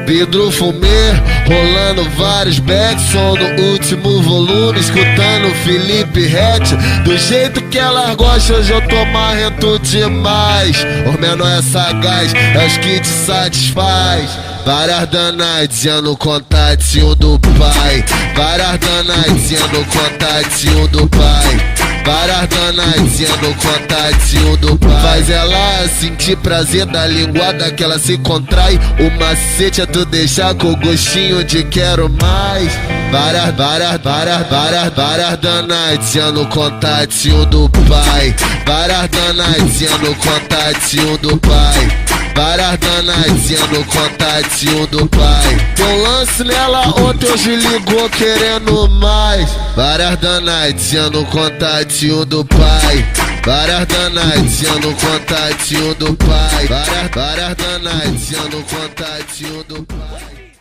vidro fumê, rolando vários backs, som no último volume, escutando Felipe Ret. Do jeito que elas gostam, hoje eu tô marrento demais. Os menor é sagaz, é os que te satisfaz. Várias danadinhas no contatinho do pai. Várias danadinhas no contatinho do pai. Várias danadinhas no contatinho do pai. Faz ela sentir prazer da linguada que ela se contrai. O macete é tu deixar com gostinho de quero mais. Várias danadinhas no contatinho do pai. Várias danadinhas no contatinho do pai. Várias danadinhas no contatinho do pai. Deu lance nela ontem, hoje ligou querendo mais. Várias danadinhas no contatinho do pai. Várias danadinhas no contatinho do pai. Várias danadinhas no contatinho do pai.